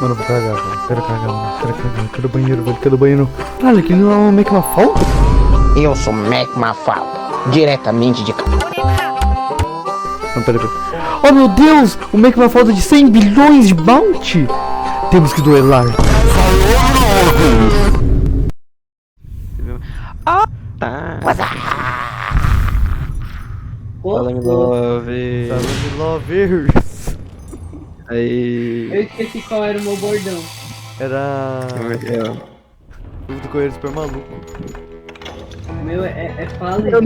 Mano, eu vou cagar, velho. Quero cagar, mano. Quero cagar. Quero banheiro, velho. Quero banheiro. Caralho, aquele não é um Mac Mafalda? Eu sou Mac Mafalda, diretamente de... Não, peraí. Oh, meu Deus! O Mac Mafalda de 100 bilhões de bounty! Temos que duelar. Ah, tá. Fala, love. Salve, lovers. Aí. Eu esqueci qual era o meu bordão. Era... O do Coelho super maluco. O meu é fala. Eu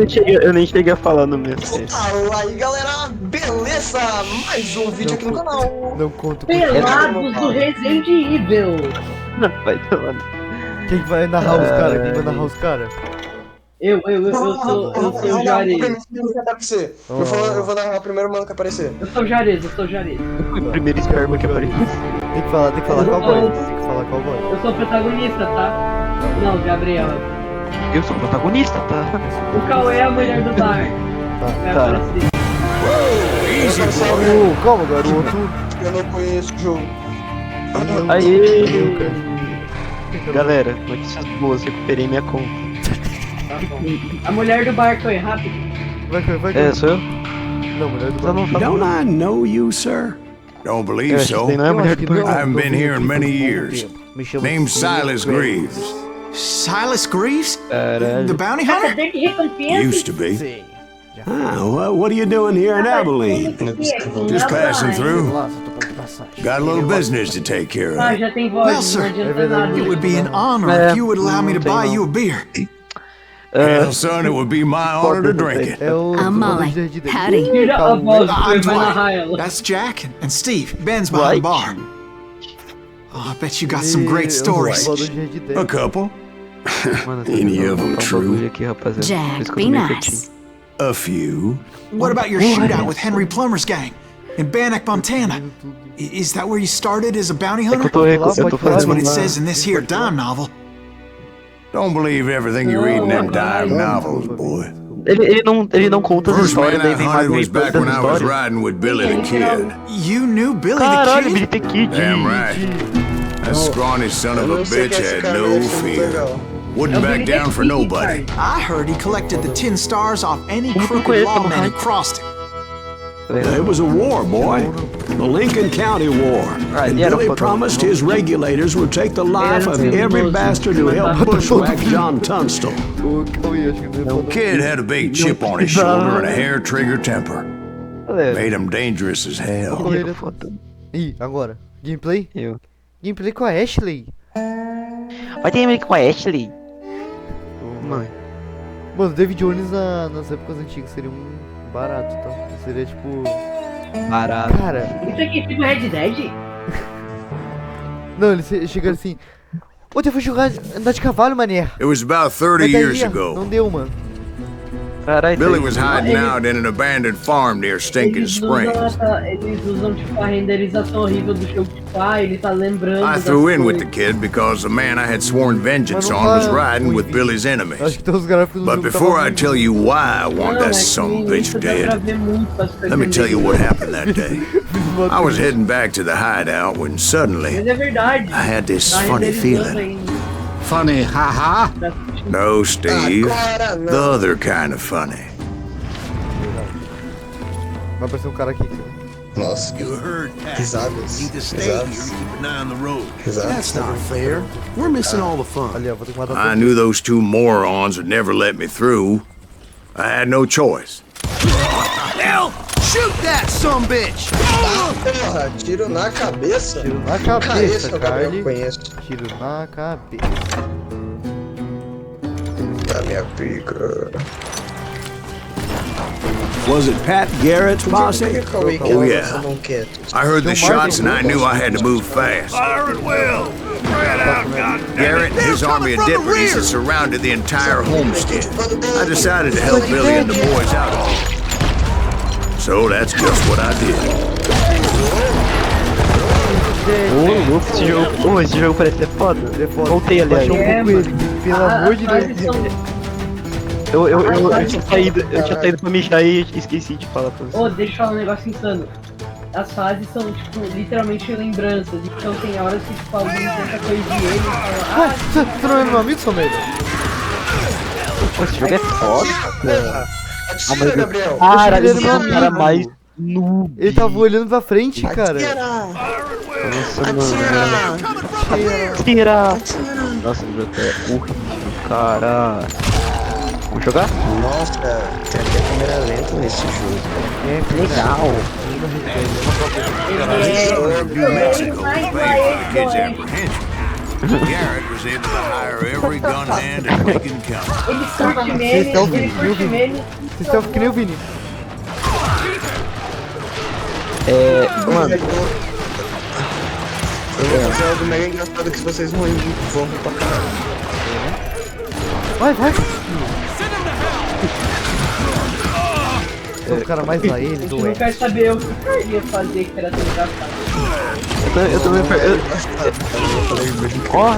nem cheguei a falar no meu. Fala aí, galera, beleza? Mais um vídeo aqui no canal. Não conto com Pelados do Resident Evil. Vai tomando. Quem vai narrar os caras? Quem vai narrar os caras? Eu sou o Juarez. Eu vou narrar o primeiro mano que aparecer. Eu sou o Juarez. Foi o primeiro esperma que apareceu. Tem que falar qual voz. Tem que falar qual voz. Eu sou o protagonista, tá? Não, Gabriel. Eu sou o protagonista, tá? O KAUê é a mulher do bar. Vai Tá. aparecer. Calma, garoto. Eu não conheço o jogo. Aê! Galera, notícias boas, recuperei minha conta. Tá bom. A mulher do bar, KAUê, rápido. Vai. Sou eu? Não, mulher do Só não fala. Don't I know you, sir? Don't believe so. Não é a mulher do I bar. haven't been here in many years. Name's Silas Greaves. Silas Greaves? Caralho. The bounty hunter? Cadê de recompensa? Used to be. What are you doing here in Abilene? Just passing through. Got a little business to take care Ah, of. já tem voz, Well, não sir, adianta nada. it would be an honor if you would allow me to buy you a beer. Hell, son, it would be my honor to drink it. É o... I'm Molly. Howdy. Tira a voz, I'm vai narrar ela. Dwight. That's Jack and Steve. Ben's behind the bar. Oh, I bet you got some great stories. A couple. Mano, Any of them um bagulho true? aqui, rapaziada. Jack, Escuta be bem nice. A few. What about your shootout with Henry Plummer's gang in Bannock, Montana? Is that where you started as a bounty É que hunter? eu tô That's what it fazendo says in this here dime novel. Don't believe everything you read in them dime novels, boy. Ele não conta as First histórias, man I daí vem mais hunted was back when I was histórias. riding with Billy the Kid. You knew Billy the Caralho, Kid? Billy the Kid. Damn right. That scrawny son of a bitch had no fear. Wouldn't back down for nobody. I heard he collected the 10 stars off any Como que eu crooked conheço, lawman mano? who crossed him. It was a war, boy. The Lincoln County War. And Billy promised his regulators would take the life of every bastard who helped bushwhack John Tunstall. The kid had a big chip on his shoulder and a hair-trigger temper. Made him dangerous as hell. Ih, agora. Gameplay? Eu. Gameplay com a Ashley. Vai ter meio que com a Ashley. Mãe. Mano, David Jones nas épocas antigas seria um barato, tá? Seria tipo... Barato. Cara... Isso aqui é tipo Red Dead? Não, ele chega assim... Ontem eu fui jogar, andar de cavalo, mané. It was about 30 Mas daí, years ó, ago. não deu, mano. Caralho. Billy was hiding out in an abandoned farm near Stinking Springs. Eles usam tipo a renderização horrível do jogo, tipo, ele tá lembrando. I threw in with the kid because the man I had sworn vengeance on was riding with Billy's Acho enemies. que tem os gráficos do But jogo before I tava tell you why I want that son of a bitch dead, let me tell you what happened that day. I was heading back to the hideout when suddenly Mas é verdade. I had this Tá funny renderizando feeling. ainda. Funny, haha? No, Steve. Agora não. The other kind of funny. Vai aparecer um cara aqui. Nossa, risadas. Risadas. That's not fair. We're missing all the fun. Ali, ó, vou ter que matar I todo knew those two morons would never let me through. I had no choice. Hell, shoot that sumbitch! Porra, tiro na cabeça. Tiro na Cara, cabeça, esse é o Gabriel que Carly. eu conheço. Tiro na cabeça. Da minha pica. Was it Pat Garrett's posse? Oh, yeah. I heard the shots and I knew I had to move fast. Fire at will! Spread out, Garrett and his army of deputies had surrounded the entire homestead. I decided to help Billy and the boys out. So that's just what I did. Ô, louco, esse jogo. Ô, esse jogo parece ser foda. Voltei, aliás. Baixou um pouco ele, pelo amor de Deus. Eu tinha saído pra mijar e esqueci de falar pra você. Ô, deixa eu falar um negócio insano. as fases são, tipo, literalmente lembranças. Então tem horas que, tipo, alguém tenta corrigir ele e fala, Você não é meu amigo, Someiro? Esse jogo é foda. Atira, Gabriel. Cara, ele é esse meu é o cara amigo. mais noob. Ele tava olhando pra frente, cara. Nossa, mano. Atira. Tira! Nossa, o jogo é horrível, cara. Vamos jogar? Nossa, tem até câmera lenta nesse jogo. É legal. New Mexico paid for the kid's apprehension. Garrett was able to hire every gun hand in Lincoln County. ele curte meme, Esse é o ele Vini, viu, curte Vini? meme. Vocês estão que nem o Vini. Mano, Eu vou fazer algo mega engraçado que vocês vão rir pra caralho. Vai. O cara mais lá A ele, gente do não quer saber o que eu ia fazer que era tão engraçado. eu também. Ó,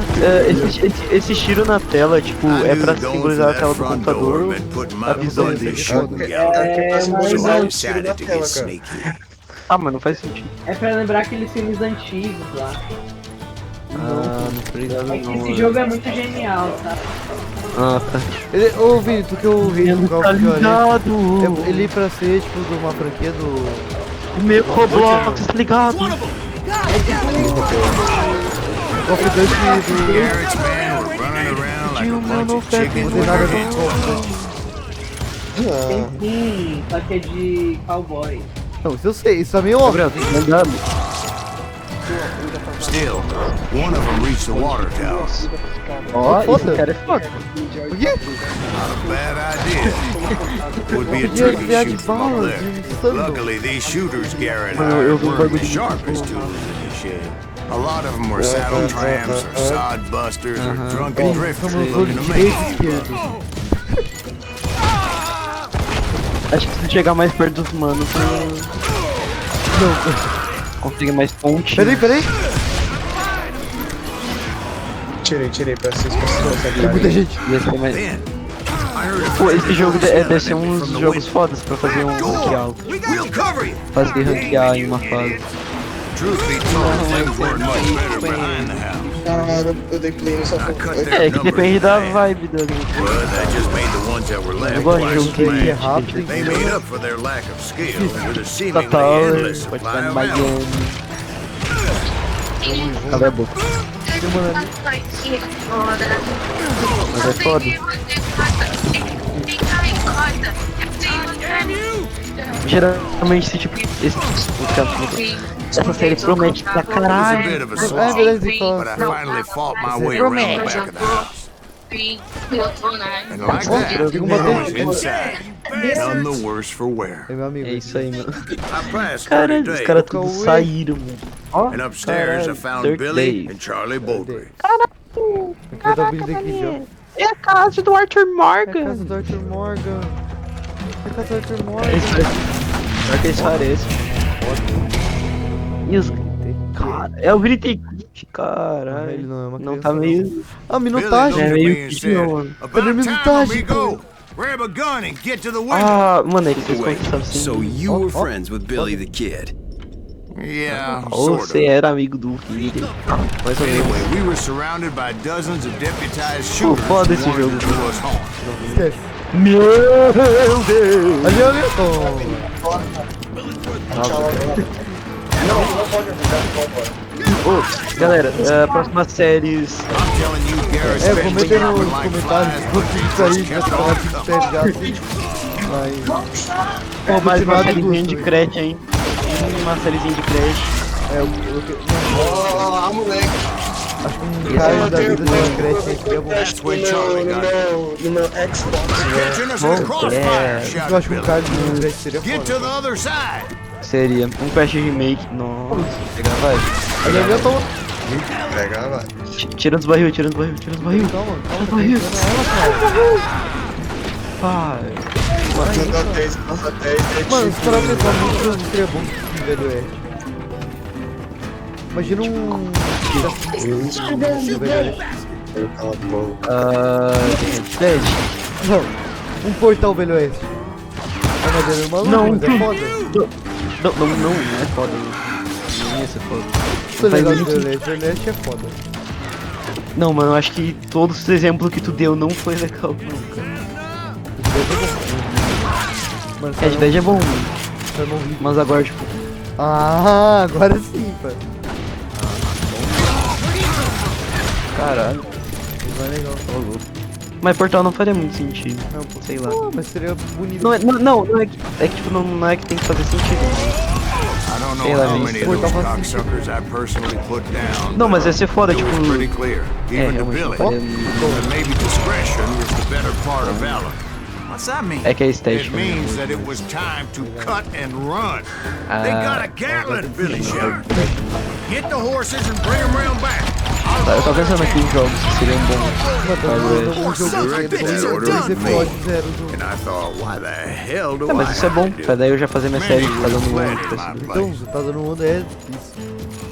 esse tiro na tela, tipo, é pra simbolizar a tela do computador, a visão dele. Ah, mas não faz sentido. É pra lembrar aqueles filmes antigos lá. Ah, não tô ligado É que não. esse jogo é muito genial, tá? Ah, tá. Ô, Vini, tu que é o rei do Call of Duty. ligado! Ele pra ser, tipo, de uma franquia do... O meu Roblox, tá ligado? Call of Duty do... Garrett's men were running around like a bunch of chickens Não tem with nada their do hands Call of Duty. Tem sim, só que é de cowboy. Não, isso eu sei, isso é meio óbvio. Gabriel, tem que mandar. Still, one of them reached the water tower. Ó, Foda. esse cara é foda. Por quê? Not a bad idea. Would be a Podia tricky desviar de shoot from up balas, there. de insano. Luckily, these shooters Garrett Mano, hired eu vi um weren't bagulho the de sharpest tools in the shed. A lot of them were saddle tramps or sod busters or drunken drifters Somos looking todos to direito make e esquerdo. Acho que se chegar mais perto dos manos, consegue mais ponte. Peraí. Tirei pra vocês conseguirem. Tem muita gente. Ia ser mais... Then, I heard a Pô, esse jogo deve ser from um the dos jogos window. fodas pra fazer um rank alto. We'll cover you. Fazer ranquear em uma fase. Truth be told, things weren't much better behind the house. Caralho, eu dei play nessa I cut foto. their É, que numbers depende in da half, vibe do but that just made the ones that were left Eu gosto de twice jogo as que é mad. rápido. They made up for their lack of skill with a seemingly Total, endless pode supply estar no of ammo. Miami. Cala a boca. Mas é foda. Geralmente esse tipo. Essa série promete pra It was a caralho. bit of a É slog, verdade, tem que falar. but I finally fought my way around the back of the house. And like that, Digo I uma was vez. inside, none the worse for wear. É meu amigo. É isso aí, mano. I passed 30 Caralho, os days, caras tudo Cauê. saíram, mano. Ó, and upstairs I caralho, found 30 Billy days. and Charlie Baldry. Eu quero dar o vídeo daqui já. É a casa do Arthur É a Morgan. casa do Arthur Morgan. É a casa do Arthur Morgan. Pior que eles parecem. E os... Cara, é o Britney, caralho. Ele não é uma Não criança, tá não. meio... Ah, Billy minutagem. É looked at meio me and que said, não, mano. "About Cadê a time, minutagem, amigo. Grab a gun and get to the window." Ah, mano, eles fez Wait, conquistar assim. so you were friends with Billy the Kid? Yeah, Ou sort você of. era amigo do filho. Mais ou menos. Anyway, we were surrounded by dozens of deputized shooters who foda esse wanted jogo. to do us harm. Esquece. Meu Deus! Ali, ali. Ô, galera, próximas séries. I'm telling you, Garrett's É, been comenta aí leaving nos like comentários flies, quanto but isso aí just vai kept falar on de coming. série já assim. Pô, mais uma continuar do sériezinha gosto, de hein? Crash, hein? Uma sériezinha de Crash. É, Ó, moleque. acho que um cara da vida tem crédito aí seria bom. That's when Charlie got it. No meu Xbox. Catching us in a crossfire, Eu shouted acho que um cara Billy. de crédito seria Get to foda. the other side. Seria um Crash Remake. Nossa, pegar, vai. Ali, ali eu tô... Pega, vai. Tira dos barril, tira dos barril, tira dos barril. Calma, calma. Tira dos barril. Vai. Nota 10, nota 10, Mano, se parar pra pensar, muito jogo seria bom que velho é. Imagina um... Cala a boca. Dead. Não, um portal velho oeste. É madeira maluco, Não, mas é foda. Não é foda. Não ia ser foda. Isso é legal de Velhete é foda. Não, mano, eu acho que todos os exemplos que tu deu não foi legal nunca. Mano, Red Dead é bom, eu não vi. mas agora, tipo... Ah, agora sim, pai. Caralho. Não é legal. Mas Portal não faria muito sentido. Não, Sei lá. Pô, mas seria bonito. Não é que... É que, tipo, não é que tem que fazer sentido. I don't Sei know lá, how gente. many of those cocksuckers I personally put down. Não, mas ia ser foda, It tipo... was pretty clear, even to realmente, Billy, não faria- that maybe discretion was the better part of valor. What's that mean? É que é It estética. means that it was time to cut and run. They got a Gatling, Billy Sheriff. Get the horses and bring them round back. Eu tava pensando aqui em jogos que seriam bons. Um jogo Son of que bitches are dois done, man. episódios, zero jogo. And I thought, why the hell do Mas I isso é bom, have to do pra daí eu já fazer minha série Many cada were um fled ano. in my Então, place, você tá dando onda, é isso.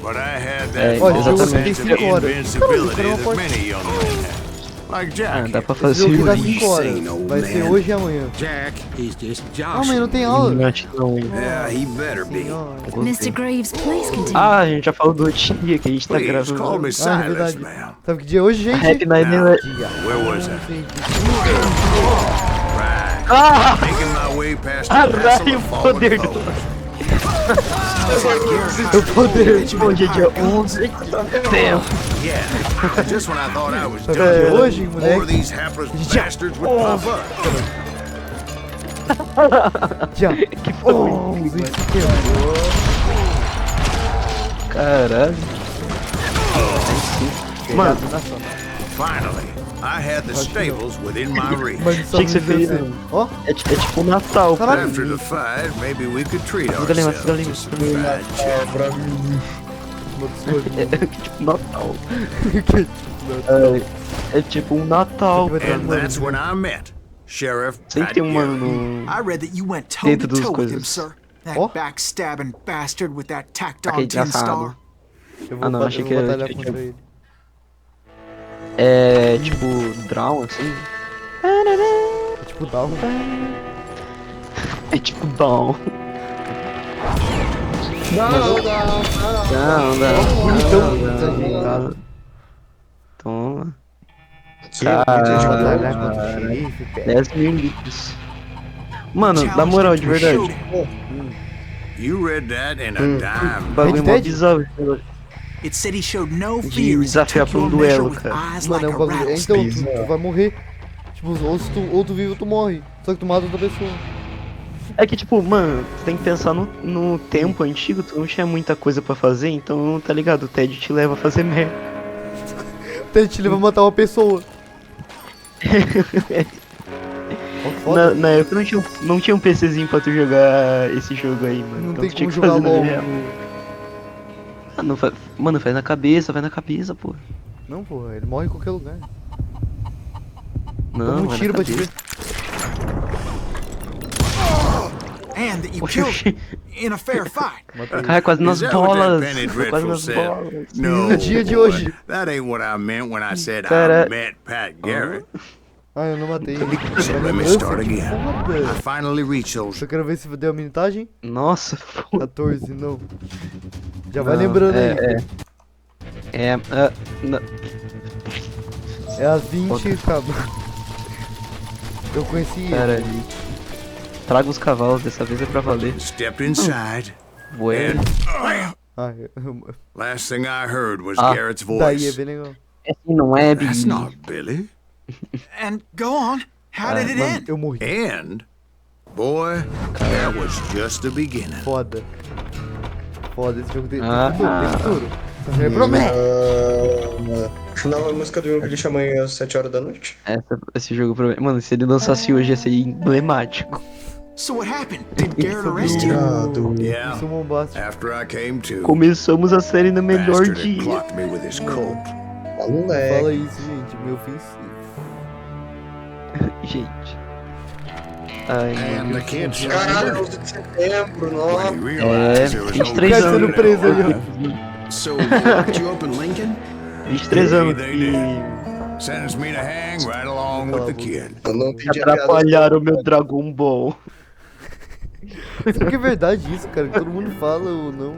but I had É, that Ó, esse jogo false tem sense of 5 horas. invincibility Caramba, that pode- many young men have. Like Ah, Jack. dá pra Esse fazer jogo dá isso. 5 horas. Vai ser hoje e amanhã. Jack, he's just Ah, mas não tem aula. Não. Yeah, he better be. Senhora. Mr. Graves, please continue. Ah, a gente já falou do dia que a gente tá Please call gravando. me Ah, é Silas, verdade. man. Sabe que dia é hoje, gente? Happy Night Now, Night. where was I? Gente, Right. Ah! Making my way past the Caralho, castle o of fallen poder do... foes. o poder. Hoje é dia 11 de setembro. Yeah. Just when I thought I was É, done, hoje, more moleque. of these hapless bastards would pop up. Já. Que foi? Isso quebrou. Caralho. Mano, Finally, I had the stables within my reach. Mas só Tinha que ser me dizer feliz. assim, ó. é tipo Natal, cara. Caralho. After the fight, maybe we could treat Galinha, ourselves galinha. to some fried chicken. É tipo Natal. É tipo um Natal, cara. And that's when I met Sheriff Sempre Pat tem um Garrett. mano no... I read that you went toe Dentro to das toe with him, coisas. sir. That Oh. backstabbing bastard with that tacked Aquele on tin engraçado. star. Eu Ah, não, vou achei eu que vou era- batalhar que contra tinha- ele. É tipo Drown, assim. É tipo Down. É tipo Down. Bonitão. Não. Desajeitado. Toma. Batalhar Caralho. contra o xerife, pé. 10 mil litros. Mano, na moral, de verdade. You read that in a dime. Bagulho mó Red Dead? bizarro. It said he showed no De fear as he desafiar took pra um your measure duelo, with cara. eyes Mano, like é a um bagulho. Então, rattlesnake. tu vai morrer. Tipo, ou tu vive ou tu morre. Só que tu mata outra pessoa. É que tipo, mano, tu tem que pensar no tempo antigo, tu não tinha muita coisa pra fazer, então, tá ligado? O Ted te leva a fazer merda. Até te leva a matar uma pessoa. Ó, foda. Na época não tinha um PCzinho pra tu jogar esse jogo aí, mano. Não então tem tu tinha como que jogar fazer na LOL. vida real. Ah, não faz... Mano, vai na cabeça, pô. Não, porra, ele morre em qualquer lugar. Não, Toma um vai tiro na pra te cabeça. ver. And that you Oxi, killed oxi. in a fair fight. Cai quase nas Is that what that bolas. Benny Cai quase Dreadful nas said? bolas. No, No dia de boy, hoje. that ain't what I meant when I said Cara- I met Pat Garrett. Ah, eu não matei. So let me Nossa, start que again. I foda. finally reached those. Só quero ver se deu a minutagem. Nossa, pô. 14, não. Já vai Não, lembrando aí. Não. É às 20, acaba. Eu conheci ele. Cara, traga os cavalos, dessa vez é pra valer. Stepped inside, Bueno. and Ah, last thing I heard was Ah, Garrett's daí é voice. bem legal. Assim não é, That's Billy. not Billy. And go on. How did it end? Eu morri. And, boy, that was just the beginning. Foda. Foda, esse jogo tem Ah. futuro. Essa jogo é promessa. Não, a música do jogo ele chama aí às 7 horas da noite. Esse jogo, mano, se ele lançasse hoje ia ser emblemático. So what happened? Did Garrett arrest you? Yeah. Isso é um bombástico. After I came to, Começamos a série no melhor bastard had dia. clocked me with his colt. Moleque. Fala isso, gente. Meu ofensivo. Gente. Ai, And mano. the kid Caralho, 11 de setembro, when he nossa. realized there was no 23 Cara sendo anos. preso aí, ó. So, they locked you up in Lincoln? 23 anos They e did. Sentenced me to hang right along with the kid. Eu não pedi a piada. atrapalharam o meu Dragon Ball. Será que é verdade isso, cara? Que todo mundo fala ou não?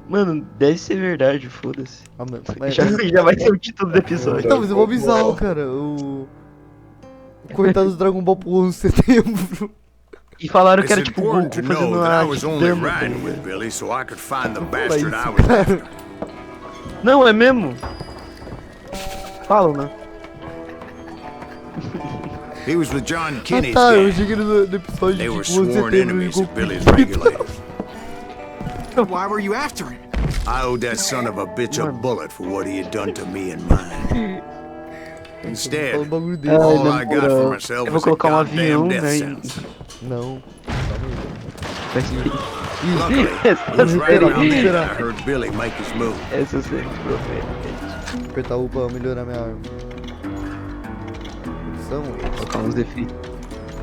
Mano, deve ser verdade, foda-se. Ah, mano, mas... Já vai ser o título do episódio. Então, mas é mó bizarro, cara. O coitado do Dragon Ball pro 11 de setembro. E falaram que It's era tipo important Goku to know fazendo that I uma was only dama, tá riding ligado? with Billy so I could find the Fala bastard isso, I was cara. after. Não, é mesmo? Falam, né? He was with John Ah Kinney's tá, eu gang. cheguei no episódio They de were 11 de sworn setembro e enemies of Goku. Billy's regulators. Why were you after him? I owed that son of a bitch a bullet for what he had done to me and mine. Instead, Fala um bagulho desse. all na I got moral, for myself eu vou was a colocar um avião, goddamn death né? sentence. Não. Luckily, it was right around then that I heard Billy make his move. Essa eu sei, profeta. Apertar o pra melhorar minha arma. Opção. Colocar uns defeitos.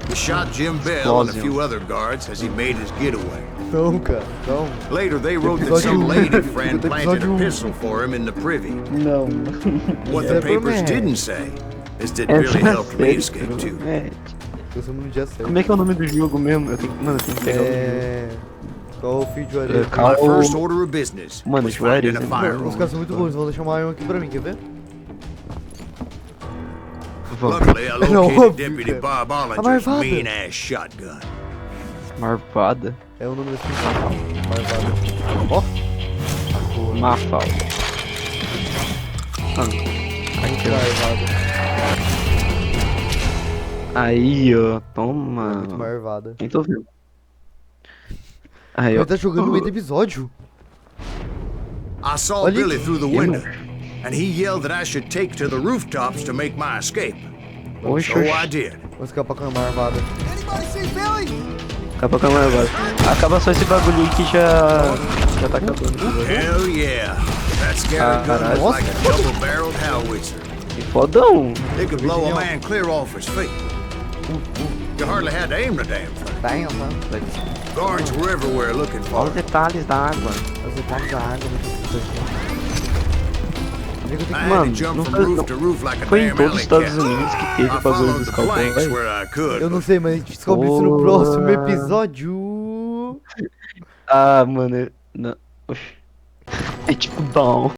He shot Jim Bell and a few other guards as he made his getaway. Não, cara, calma. Later, they wrote that some lady friend planted a pistol for him in the privy. Não. What the papers didn't say is that Billy helped me escape too. Eu sou no dia certo. Como é que é o nome do jogo mesmo? Mano, eu tenho que pegar Qual o filho de Juarez? My first order of business Mano, was Juarez, finding a né? Os firearm. caras são muito bons, vão deixar uma arma aqui pra mim, quer ver? Luckily, I Não, located óbvio, Deputy cara. Bob A Ollinger's marvada. mean-ass shotgun. Marvada. É o nome desse filho. Marvada. Ó. Mafalda. Marvada. Aí, ó. Toma. Muito marvada. Nem tô vendo. Aí, ó. Ele tá jogando no meio do episódio. I saw Olha Billy aqui. through the window, and he yelled that I should take to the rooftops to make my escape. Oxe, So oxe. I did. Vou escapar com a marvada. Acaba com a marvada. Acaba só esse bagulho aí que já tá acabando. Hell yeah. That scary gun was Nossa. like a double-barreled howitzer. Que fodão. It could blow a man clear off his feet. You hardly had to aim the damn thing. Tá, mano. Guards were everywhere looking for Olha os it. detalhes da água. Os detalhes da água. I had Mano, to jump não from foi- roof to roof like a Foi em damn todos os alley Estados cat. Unidos que teve I o bagulho followed dos the cowboys, planks velho. where I could. Eu não sei, mas a gente descobre isso no próximo episódio. Ah, mano. Não. Oxi. É tipo down.